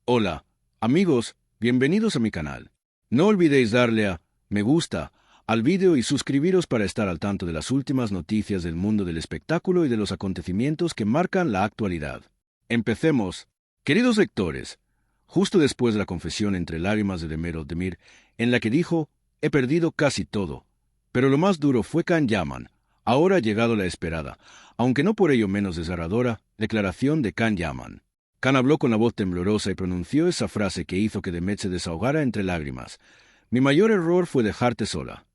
Hola, amigos, bienvenidos a mi canal. No olvidéis darle a me gusta al vídeo y suscribiros para estar al tanto de las últimas noticias del mundo del espectáculo y de los acontecimientos que marcan la actualidad. Empecemos. Queridos lectores, justo después de la confesión entre lágrimas de Demet Özdemir, en la que dijo, he perdido casi todo, pero lo más duro fue Can Yaman, ahora ha llegado la esperada, aunque no por ello menos desgarradora, declaración de Can Yaman. Can habló con la voz temblorosa y pronunció esa frase que hizo que Demet se desahogara entre lágrimas. Mi mayor error fue dejarte sola.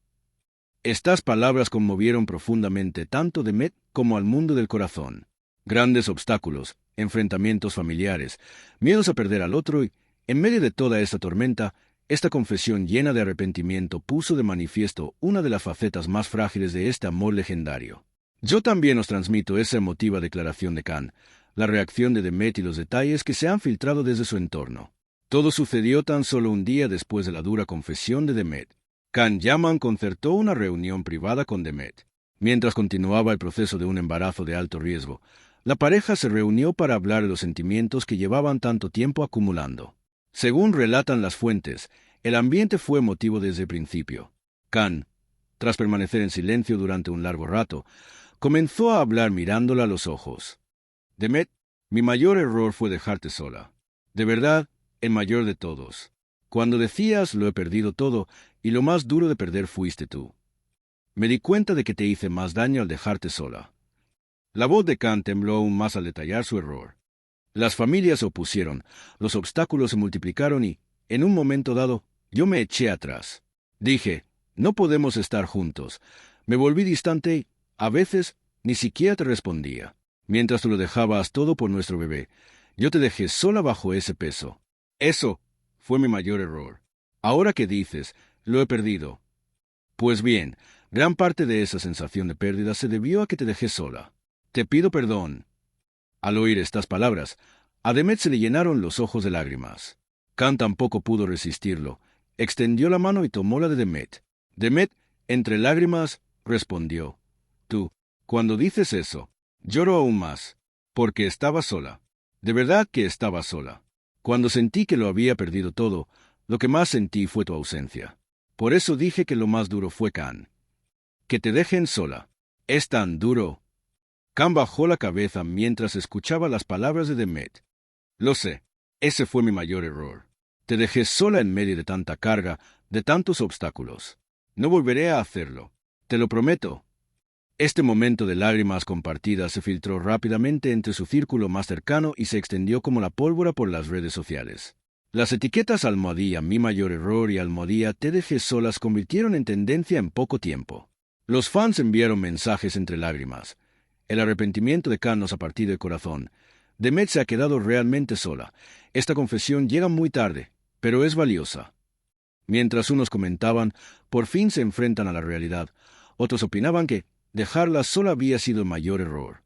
Estas palabras conmovieron profundamente tanto a Demet como al mundo del corazón. Grandes obstáculos, enfrentamientos familiares, miedos a perder al otro y, en medio de toda esta tormenta, esta confesión llena de arrepentimiento puso de manifiesto una de las facetas más frágiles de este amor legendario. Yo también os transmito esa emotiva declaración de Can, la reacción de Demet y los detalles que se han filtrado desde su entorno. Todo sucedió tan solo un día después de la dura confesión de Demet. Can Yaman concertó una reunión privada con Demet. Mientras continuaba el proceso de un embarazo de alto riesgo, la pareja se reunió para hablar de los sentimientos que llevaban tanto tiempo acumulando. Según relatan las fuentes, el ambiente fue emotivo desde el principio. Can, tras permanecer en silencio durante un largo rato, comenzó a hablar mirándola a los ojos. Demet, mi mayor error fue dejarte sola. De verdad, el mayor de todos. Cuando decías lo he perdido todo, y lo más duro de perder fuiste tú. Me di cuenta de que te hice más daño al dejarte sola. La voz de Can tembló aún más al detallar su error. Las familias se opusieron, los obstáculos se multiplicaron y, en un momento dado, yo me eché atrás. Dije, no podemos estar juntos. Me volví distante y, a veces, ni siquiera te respondía. Mientras tú lo dejabas todo por nuestro bebé, yo te dejé sola bajo ese peso. Eso fue mi mayor error. Ahora que dices, lo he perdido. Pues bien, gran parte de esa sensación de pérdida se debió a que te dejé sola. Te pido perdón. Al oír estas palabras, a Demet se le llenaron los ojos de lágrimas. Can tampoco pudo resistirlo. Extendió la mano y tomó la de Demet. Demet, entre lágrimas, respondió. Tú, cuando dices eso, lloro aún más, porque estaba sola. De verdad que estaba sola. Cuando sentí que lo había perdido todo, lo que más sentí fue tu ausencia. Por eso dije que lo más duro fue Can. Que te dejen sola. Es tan duro. Can bajó la cabeza mientras escuchaba las palabras de Demet. Lo sé, ese fue mi mayor error. Te dejé sola en medio de tanta carga, de tantos obstáculos. No volveré a hacerlo. Te lo prometo. Este momento de lágrimas compartidas se filtró rápidamente entre su círculo más cercano y se extendió como la pólvora por las redes sociales. Las etiquetas almohadilla mi mayor error y almohadilla te dejé sola se convirtieron en tendencia en poco tiempo. Los fans enviaron mensajes entre lágrimas. El arrepentimiento de Can nos ha partido el corazón. Demet se ha quedado realmente sola. Esta confesión llega muy tarde, pero es valiosa. Mientras unos comentaban, por fin se enfrentan a la realidad, otros opinaban que dejarla sola había sido el mayor error.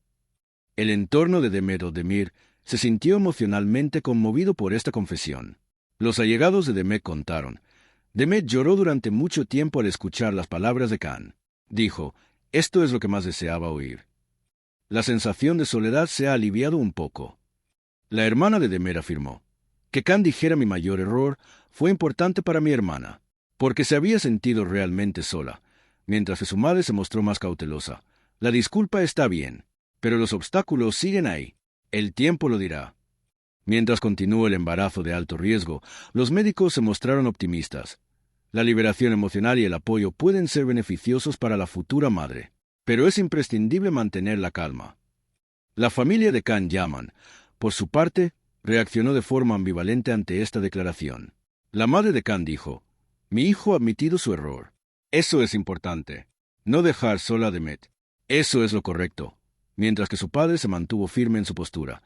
El entorno de Demet Özdemir se sintió emocionalmente conmovido por esta confesión. Los allegados de Demet contaron. Demet lloró durante mucho tiempo al escuchar las palabras de Can. Dijo, esto es lo que más deseaba oír. La sensación de soledad se ha aliviado un poco. La hermana de Demet afirmó. Que Can dijera mi mayor error fue importante para mi hermana, porque se había sentido realmente sola, mientras que su madre se mostró más cautelosa. La disculpa está bien, pero los obstáculos siguen ahí. El tiempo lo dirá. Mientras continúa el embarazo de alto riesgo, los médicos se mostraron optimistas. La liberación emocional y el apoyo pueden ser beneficiosos para la futura madre, pero es imprescindible mantener la calma. La familia de Can Yaman, por su parte, reaccionó de forma ambivalente ante esta declaración. La madre de Can dijo, mi hijo ha admitido su error. Eso es importante. No dejar sola a Demet. Eso es lo correcto. Mientras que su padre se mantuvo firme en su postura.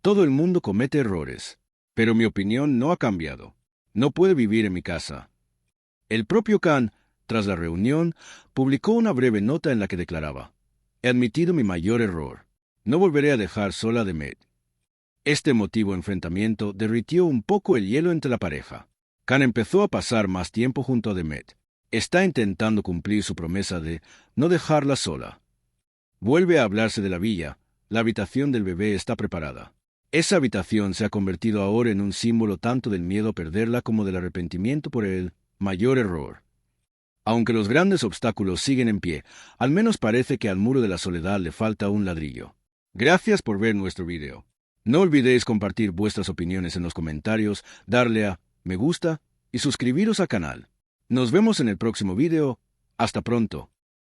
Todo el mundo comete errores. Pero mi opinión no ha cambiado. No puede vivir en mi casa. El propio Can, tras la reunión, publicó una breve nota en la que declaraba, he admitido mi mayor error. No volveré a dejar sola a Demet. Este emotivo enfrentamiento derritió un poco el hielo entre la pareja. Can empezó a pasar más tiempo junto a Demet. Está intentando cumplir su promesa de no dejarla sola. Vuelve a hablarse de la villa. La habitación del bebé está preparada. Esa habitación se ha convertido ahora en un símbolo tanto del miedo a perderla como del arrepentimiento por el mayor error. Aunque los grandes obstáculos siguen en pie, al menos parece que al muro de la soledad le falta un ladrillo. Gracias por ver nuestro video. No olvidéis compartir vuestras opiniones en los comentarios, darle a me gusta y suscribiros al canal. Nos vemos en el próximo video. Hasta pronto.